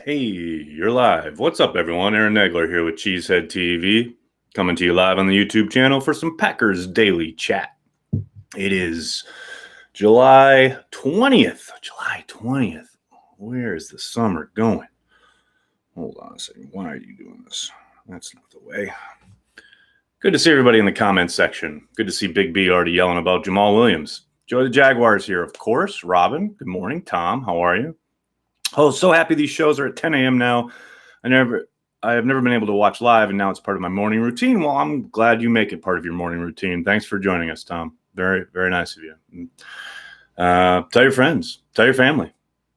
Hey, you're live. What's up, everyone? Aaron Negler here with Cheesehead TV, coming to you live on the YouTube channel for some Packers Daily Chat. It is July 20th. July 20th. Where is the summer going? Hold on a second. Why are you doing this? That's not the way. Good to see everybody in the comments section. Good to see Big B already yelling about Jamal Williams. Joy the Jaguars here, of course. Robin, good morning. Tom, how are you? Oh, so happy these shows are at 10 a.m. now. I have never been able to watch live, and now it's part of my morning routine. Well, I'm glad you make it part of your morning routine. Thanks for joining us, Tom. Very, very nice of you. Tell your friends. Tell your family.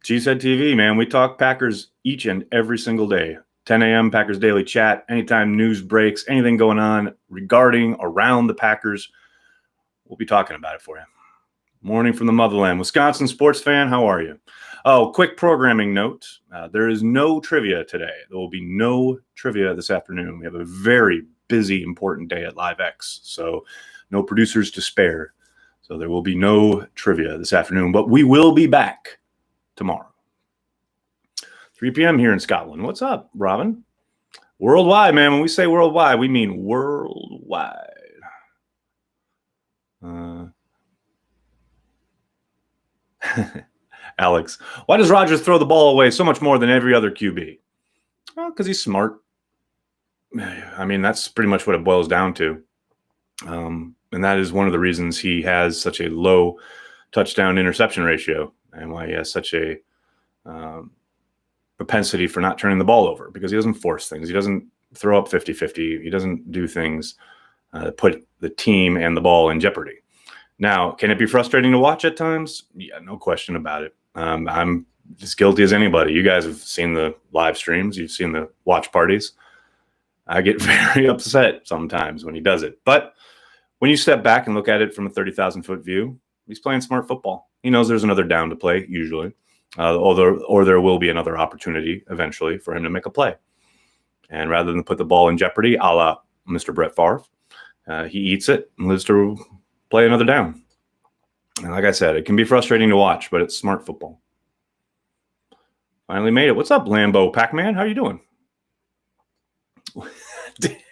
Cheesehead TV, man. We talk Packers each and every single day. 10 a.m. Packers Daily Chat. Anytime news breaks, anything going on regarding around the Packers, we'll be talking about it for you. Morning from the motherland. Wisconsin sports fan, how are you? Oh, quick programming note. There is no trivia today. There will be no trivia this afternoon. We have a very busy, important day at LiveX, so no producers to spare. So there will be no trivia this afternoon, but we will be back tomorrow. 3 p.m. here in Scotland. What's up, Robin? Worldwide, man. When we say worldwide, we mean worldwide. Alex, why does Rodgers throw the ball away so much more than every other QB? Well, because he's smart. I mean, that's pretty much what it boils down to. And that is one of the reasons he has such a low touchdown interception ratio and why he has such a propensity for not turning the ball over, because he doesn't force things. He doesn't throw up 50-50. He doesn't do things that put the team and the ball in jeopardy. Now, can it be frustrating to watch at times? Yeah, no question about it. I'm as guilty as anybody. You guys have seen the live streams. You've seen the watch parties. I get very upset sometimes when he does it. But when you step back and look at it from a 30,000-foot view, he's playing smart football. He knows there's another down to play, usually, or there will be another opportunity eventually for him to make a play. And rather than put the ball in jeopardy, a la Mr. Brett Favre, he eats it and lives to play another down. And like I said, it can be frustrating to watch, but it's smart football. Finally made it. What's up, Lambo Pac-Man? How are you doing?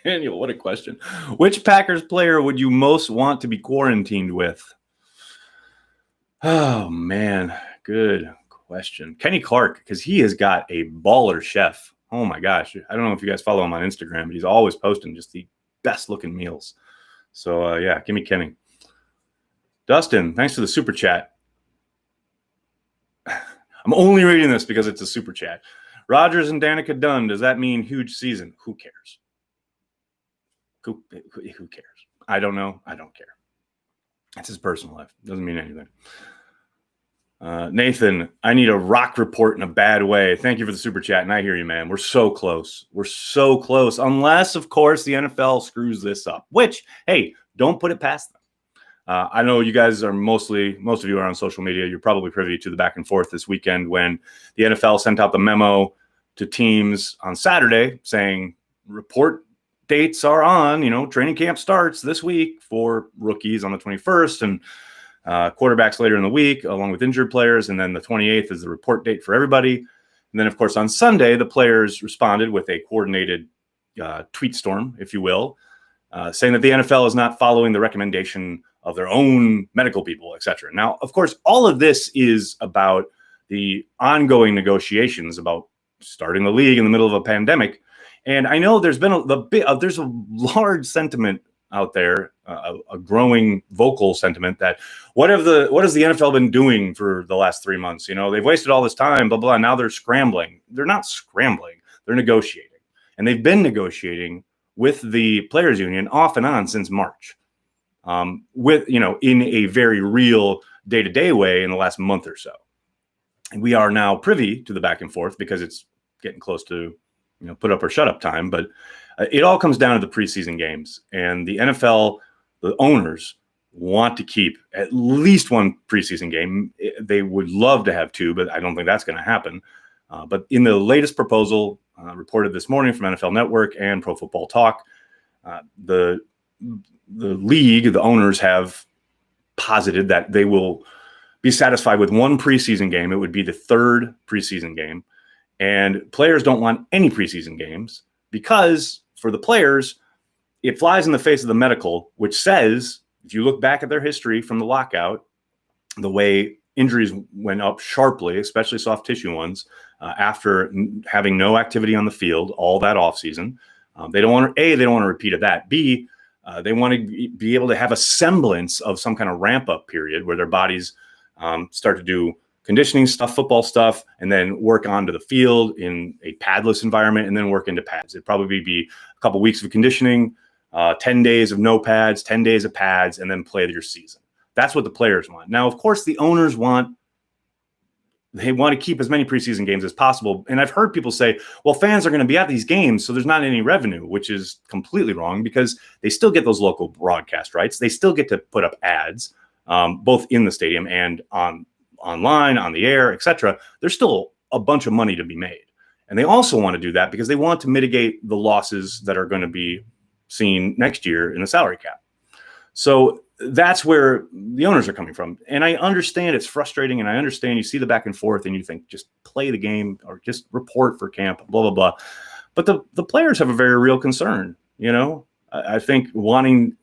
Daniel, what a question. Which Packers player would you most want to be quarantined with? Oh, man. Good question. Kenny Clark, because he has got a baller chef. Oh, my gosh. I don't know if you guys follow him on Instagram, but he's always posting just the best-looking meals. So, yeah, give me Kenny. Dustin, thanks for the super chat. I'm only reading this because it's a super chat. Rodgers and Danica Dunn, does that mean huge season? Who cares? Who cares? I don't know. I don't care. That's his personal life. Doesn't mean anything. Nathan, I need a rock report in a bad way. Thank you for the super chat, and I hear you, man. We're so close. We're so close. Unless, of course, the NFL screws this up, which, hey, don't put it past them. I know you guys are most of you are on social media. You're probably privy to the back and forth this weekend when the NFL sent out the memo to teams on Saturday saying report dates are on, training camp starts this week for rookies on the 21st and quarterbacks later in the week, along with injured players. And then the 28th is the report date for everybody. And then, of course, on Sunday, the players responded with a coordinated tweet storm, if you will, saying that the NFL is not following the recommendation of their own medical people, et cetera. Now, of course, all of this is about the ongoing negotiations about starting the league in the middle of a pandemic. And I know there's been there's a large sentiment out there, a growing vocal sentiment that what has the NFL been doing for the last 3 months? They've wasted all this time, blah, blah. Now they're scrambling. They're not scrambling. They're negotiating. And they've been negotiating with the players union off and on since March. In a very real day-to-day way in the last month or so. And we are now privy to the back and forth because it's getting close to, put up or shut up time. But it all comes down to the preseason games. And the NFL, the owners, want to keep at least one preseason game. They would love to have two, but I don't think that's going to happen. But in the latest proposal reported this morning from NFL Network and Pro Football Talk, the league, the owners have posited that they will be satisfied with one preseason game. It would be the third preseason game. And players don't want any preseason games because for the players, it flies in the face of the medical, which says, if you look back at their history from the lockout, the way injuries went up sharply, especially soft tissue ones, after having no activity on the field all that offseason. They don't want to repeat of that. B, they want to be able to have a semblance of some kind of ramp up period where their bodies start to do conditioning stuff, football stuff, and then work onto the field in a padless environment and then work into pads. It'd probably be a couple weeks of conditioning, 10 days of no pads, 10 days of pads, and then play your season. That's what the players want. Now, of course, the owners want to keep as many preseason games as possible. And I've heard people say, well, fans are going to be at these games, so there's not any revenue, which is completely wrong because they still get those local broadcast rights. They still get to put up ads, both in the stadium and online, on the air, etc. There's still a bunch of money to be made. And they also want to do that because they want to mitigate the losses that are going to be seen next year in the salary cap. So that's where the owners are coming from. And I understand it's frustrating, and I understand you see the back and forth and you think just play the game or just report for camp, blah, blah, blah. But the players have a very real concern. I think wanting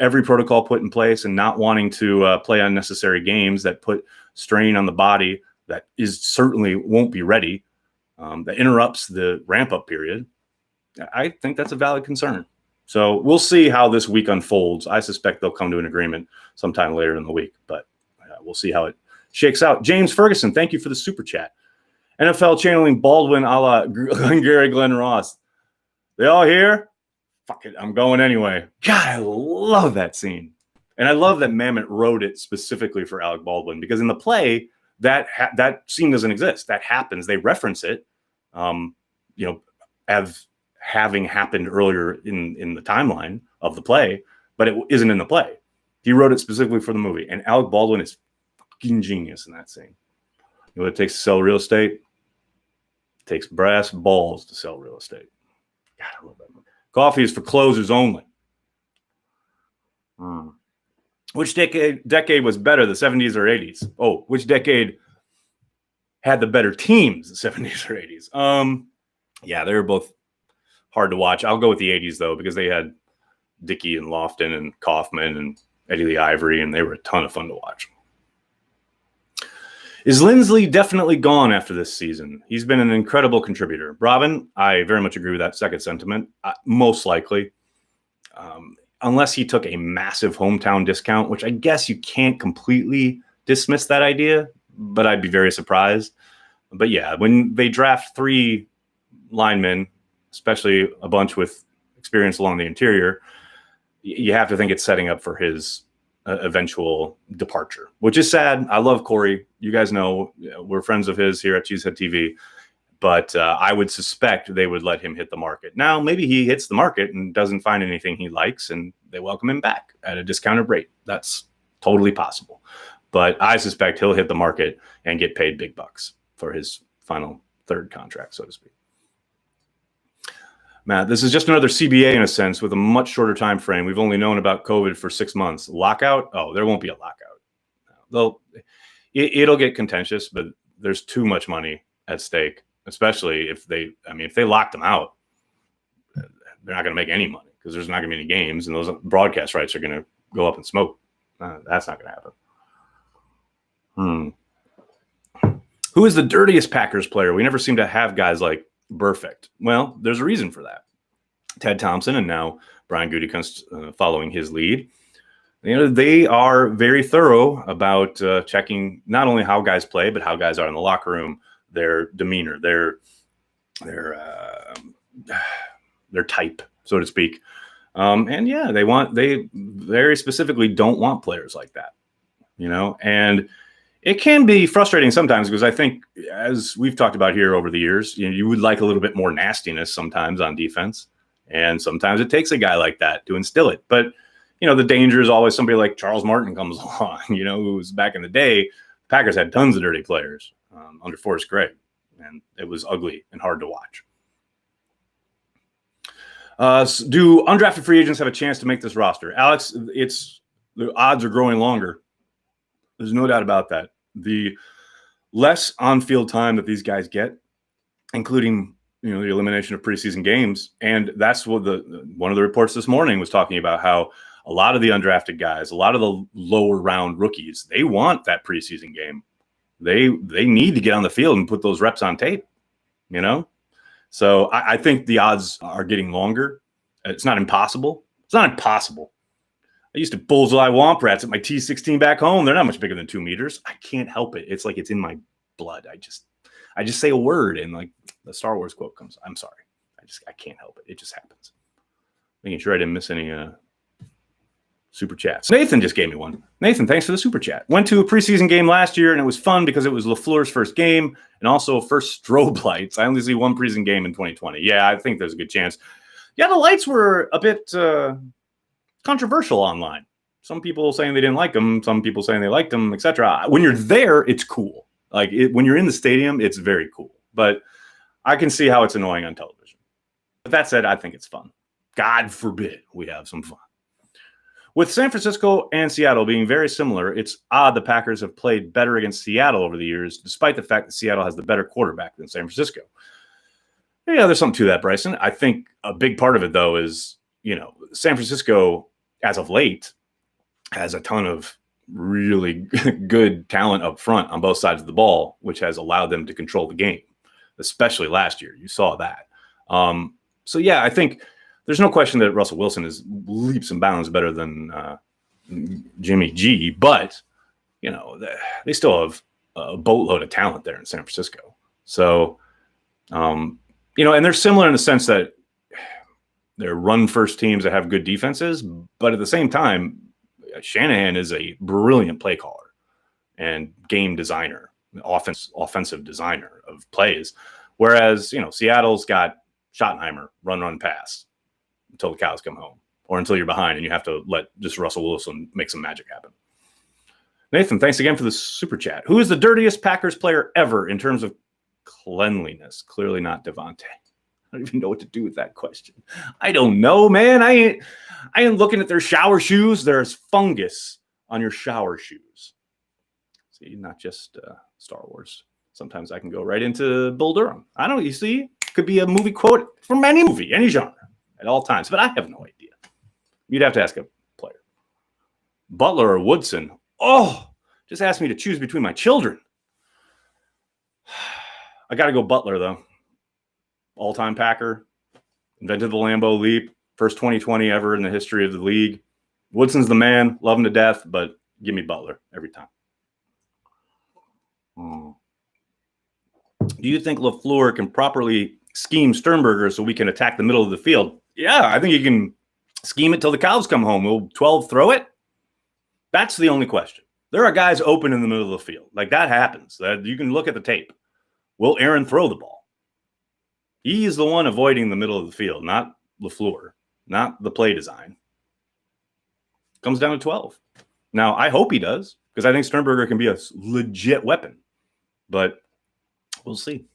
every protocol put in place and not wanting to play unnecessary games that put strain on the body that certainly won't be ready, that interrupts the ramp up period. I think that's a valid concern. So we'll see how this week unfolds. I suspect they'll come to an agreement sometime later in the week, but we'll see how it shakes out. James Ferguson, thank you for the super chat. NFL channeling Baldwin a la Glengarry Glen Ross. They all here? Fuck it, I'm going anyway. God, I love that scene. And I love that Mamet wrote it specifically for Alec Baldwin because in the play, that scene doesn't exist. That happens. They reference it, having happened earlier in the timeline of the play, but it isn't in the play. He wrote it specifically for the movie, and Alec Baldwin is fucking genius in that scene. You know what it takes to sell real estate? It takes brass balls to sell real estate. God, I love that movie. Coffee is for closers only. Which decade was better, the 70s or 80s? Oh, which decade had the better teams, the 70s or 80s? Yeah, they were both hard to watch. I'll go with the 80s, though, because they had Dickey and Lofton and Kaufman and Eddie Lee Ivory, and they were a ton of fun to watch. Is Lindsley definitely gone after this season? He's been an incredible contributor. Robin, I very much agree with that second sentiment. Most likely. Unless he took a massive hometown discount, which I guess you can't completely dismiss that idea, but I'd be very surprised. But yeah, when they draft 3 linemen, especially a bunch with experience along the interior, you have to think it's setting up for his eventual departure, which is sad. I love Corey. You guys know we're friends of his here at Cheesehead TV, but I would suspect they would let him hit the market. Now, maybe he hits the market and doesn't find anything he likes, and they welcome him back at a discounted rate. That's totally possible. But I suspect he'll hit the market and get paid big bucks for his final third contract, so to speak. Matt, this is just another CBA in a sense with a much shorter time frame. We've only known about COVID for 6 months. Lockout? Oh, there won't be a lockout. It'll get contentious, but there's too much money at stake, especially if they locked them out, they're not going to make any money because there's not going to be any games, and those broadcast rights are going to go up in smoke. That's not going to happen. Who is the dirtiest Packers player? We never seem to have guys like Burfict. Well, there's a reason for that. Ted Thompson and now Brian Gutekunst following his lead. They are very thorough about checking not only how guys play, but how guys are in the locker room, their demeanor, their type, so to speak. And yeah, they very specifically don't want players like that, and it can be frustrating sometimes because I think, as we've talked about here over the years, you would like a little bit more nastiness sometimes on defense. And sometimes it takes a guy like that to instill it. But, the danger is always somebody like Charles Martin comes along, who was back in the day. Packers had tons of dirty players under Forrest Gregg, and it was ugly and hard to watch. Do undrafted free agents have a chance to make this roster? Alex, the odds are growing longer. There's no doubt about that. The less on-field time that these guys get including the elimination of preseason games. And that's what one of the reports this morning was talking about, how a lot of the undrafted guys, a lot of the lower round rookies, they want that preseason game. They need to get on the field and put those reps on tape, So I think the odds are getting longer. It's not impossible. It's not impossible. I used to bullseye womp rats at my T16 back home. They're not much bigger than 2 meters. I can't help it. It's like it's in my blood. I just say a word and like the Star Wars quote comes. I'm sorry. I can't help it. It just happens. Making sure I didn't miss any super chats. Nathan just gave me one. Nathan, thanks for the super chat. Went to a preseason game last year and it was fun because it was LaFleur's first game and also first strobe lights. I only see one preseason game in 2020. Yeah, I think there's a good chance. Yeah, the lights were a bit controversial online. Some people saying they didn't like them, some people saying they liked them, etc. When you're there, it's cool. Like when you're in the stadium, it's very cool. But I can see how it's annoying on television. But that said, I think it's fun. God forbid we have some fun. With San Francisco and Seattle being very similar, it's odd the Packers have played better against Seattle over the years, despite the fact that Seattle has the better quarterback than San Francisco. Yeah, there's something to that, Bryson. I think a big part of it, though, is, San Francisco, as of late, has a ton of really good talent up front on both sides of the ball, which has allowed them to control the game, especially last year. You saw that. So, yeah, I think there's no question that Russell Wilson is leaps and bounds better than Jimmy G, but, they still have a boatload of talent there in San Francisco. So, and they're similar in the sense that they're run-first teams that have good defenses, but at the same time, Shanahan is a brilliant play caller and game designer, offensive designer of plays, whereas, Seattle's got Schottenheimer, run, pass until the cows come home, or until you're behind and you have to let just Russell Wilson make some magic happen. Nathan, thanks again for the super chat. Who is the dirtiest Packers player ever in terms of cleanliness? Clearly not Devontae. I don't even know what to do with that question. I don't know, man. I ain't looking at their shower shoes. There's fungus on your shower shoes. See, not just Star Wars. Sometimes I can go right into Bull Durham. I don't know. You see, could be a movie quote from any movie, any genre, at all times. But I have no idea. You'd have to ask a player. Butler or Woodson? Oh, just asked me to choose between my children. I got to go Butler, though. All-time Packer, invented the Lambeau leap, first 2020 ever in the history of the league. Woodson's the man, love him to death, but give me Butler every time. Do you think LaFleur can properly scheme Sternberger so we can attack the middle of the field? Yeah, I think you can scheme it till the cows come home. Will 12 throw it? That's the only question. There are guys open in the middle of the field. Like, that happens. You can look at the tape. Will Aaron throw the ball? He is the one avoiding the middle of the field, not LaFleur, not the play design. Comes down to 12. Now, I hope he does, because I think Sternberger can be a legit weapon. But we'll see.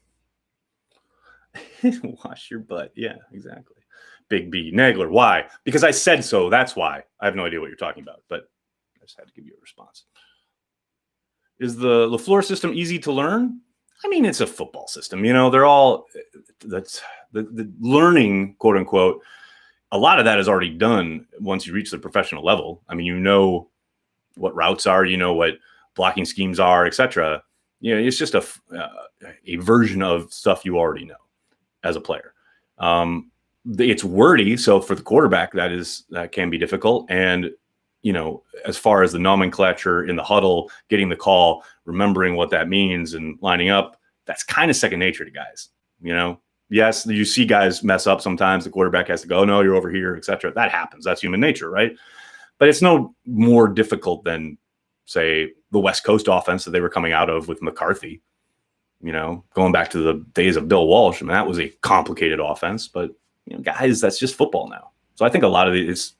Wash your butt. Yeah, exactly. Big B. Nagler. Why? Because I said so. That's why. I have no idea what you're talking about, but I just had to give you a response. Is the LaFleur system easy to learn? I mean, it's a football system. They're all that's the learning, quote unquote. A lot of that is already done once you reach the professional level. I mean, you know what routes are, you know what blocking schemes are, etc. It's just a version of stuff you already know as a player. It's wordy, so for the quarterback, that can be difficult. And as far as the nomenclature in the huddle, getting the call, remembering what that means and lining up, that's kind of second nature to guys. Yes, you see guys mess up sometimes. The quarterback has to go, oh, no, you're over here, etc. That happens. That's human nature, right? But it's no more difficult than, say, the West Coast offense that they were coming out of with McCarthy. Going back to the days of Bill Walsh, I mean, that was a complicated offense. But, guys, that's just football now. So I think a lot of it is,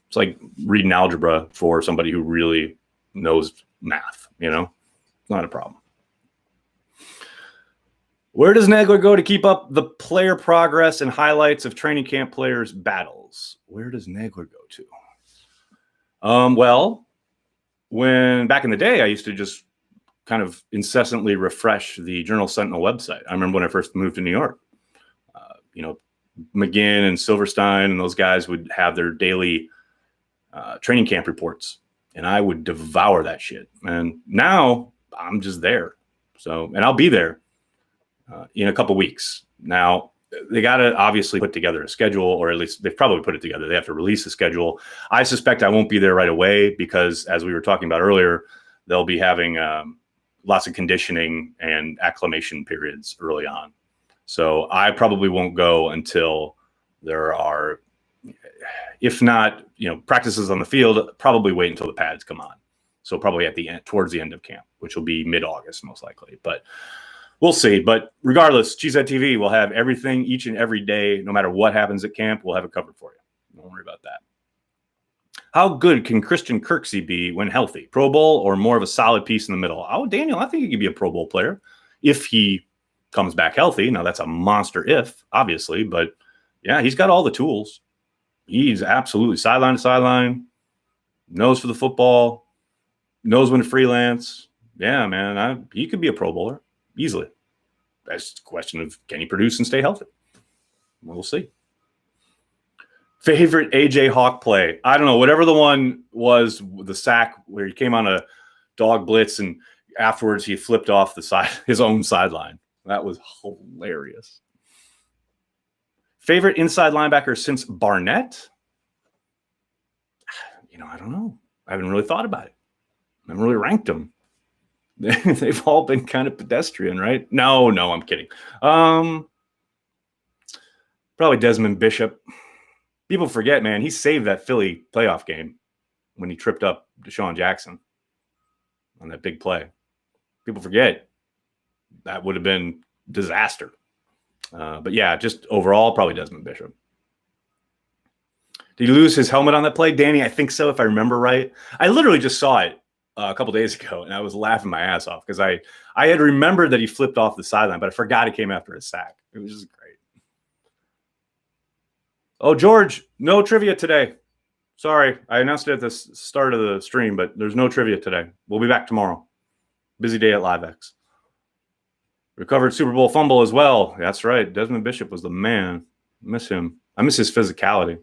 it's like reading algebra for somebody who really knows math, not a problem. Where does Nagler go to keep up the player progress and highlights of training camp players' battles? Where does Nagler go to? Well, when back in the day, I used to just kind of incessantly refresh the Journal Sentinel website. I remember when I first moved to New York, McGinn and Silverstein and those guys would have their daily training camp reports, and I would devour that shit. And now I'm just there. So, and I'll be there in a couple weeks. Now, they got to obviously put together a schedule, or at least they've probably put it together. They have to release a schedule. I suspect I won't be there right away because, as we were talking about earlier, they'll be having lots of conditioning and acclimation periods early on. So I probably won't go until there are, if not, practices on the field, probably wait until the pads come on. So probably at the end, towards the end of camp, which will be mid-August most likely. But we'll see. But regardless, Cheesehead TV will have everything each and every day. No matter what happens at camp, we'll have it covered for you. Don't worry about that. How good can Christian Kirksey be when healthy? Pro Bowl or more of a solid piece in the middle? Oh, Daniel, I think he could be a Pro Bowl player if he comes back healthy. Now, that's a monster if, obviously. But, yeah, he's got all the tools. He's absolutely sideline to sideline, knows for the football, knows when to freelance. Yeah, man, he could be a Pro Bowler easily. That's a question of, can he produce and stay healthy? We'll see. Favorite AJ Hawk play? I don't know. Whatever the one was, the sack where he came on a dog blitz and afterwards he flipped off the side, his own sideline. That was hilarious. Favorite inside linebacker since Barnett? I don't know. I haven't really thought about it. I haven't really ranked them. They've all been kind of pedestrian, right? No, I'm kidding. Probably Desmond Bishop. People forget, man, he saved that Philly playoff game when he tripped up Deshaun Jackson on that big play. People forget that would have been disaster. But yeah, just overall, probably Desmond Bishop. Did he lose his helmet on that play? Danny, I think so, if I remember right. I literally just saw it a couple days ago, and I was laughing my ass off because I had remembered that he flipped off the sideline, but I forgot it came after a sack. It was just great. Oh, George, no trivia today. Sorry, I announced it at the start of the stream, but there's no trivia today. We'll be back tomorrow. Busy day at LiveX. Recovered Super Bowl fumble as well. That's right. Desmond Bishop was the man. I miss him. I miss his physicality.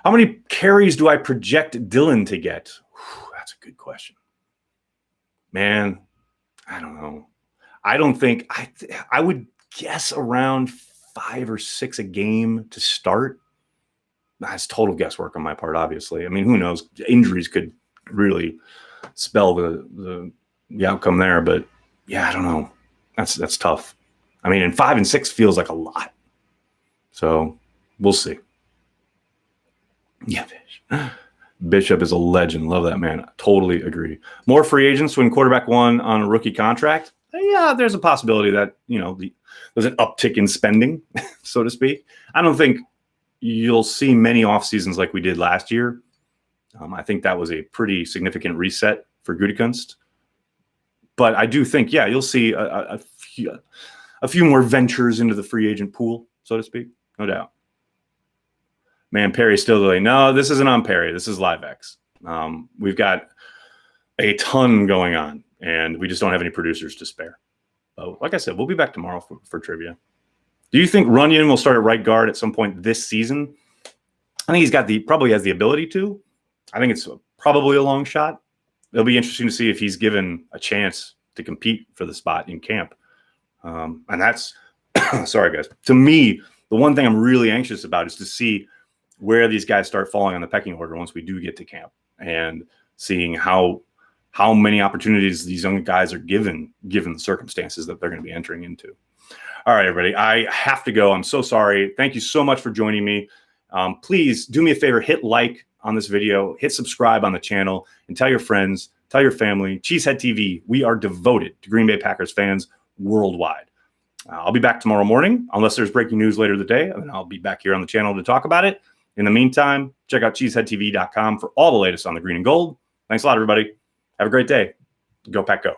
How many carries do I project Dylan to get? Whew, that's a good question. Man, I don't know. I don't think I would guess around 5 or 6 a game to start. That's total guesswork on my part, obviously. I mean, who knows? Injuries could really spell the outcome there, but yeah, I don't know. That's tough. I mean, and 5 and 6 feels like a lot. So we'll see. Yeah, Bishop is a legend. Love that man. Totally agree. More free agents when quarterback one on a rookie contract. Yeah, there's a possibility that, there's an uptick in spending, so to speak. I don't think you'll see many off seasons like we did last year. I think that was a pretty significant reset for Gutekunst. But I do think, yeah, you'll see a few more ventures into the free agent pool, so to speak. No doubt. Man, Perry's still delayed. No, this isn't on Perry. This is LiveX. We've got a ton going on, and we just don't have any producers to spare. But like I said, we'll be back tomorrow for trivia. Do you think Runyon will start at right guard at some point this season? I think he's probably has the ability to. I think it's probably a long shot. It'll be interesting to see if he's given a chance to compete for the spot in camp. And that's, sorry guys, to me, the one thing I'm really anxious about is to see where these guys start falling on the pecking order once we do get to camp, and seeing how many opportunities these young guys are given the circumstances that they're going to be entering into. All right, everybody, I have to go. I'm so sorry. Thank you so much for joining me. Please do me a favor, hit like on this video, hit subscribe on the channel, and tell your friends, tell your family. Cheesehead TV, we are devoted to Green Bay Packers fans worldwide. I'll be back tomorrow morning, unless there's breaking news later today, and I'll be back here on the channel to talk about it. In the meantime, check out cheeseheadtv.com for all the latest on the green and gold. Thanks a lot, everybody. Have a great day. Go Pack Go.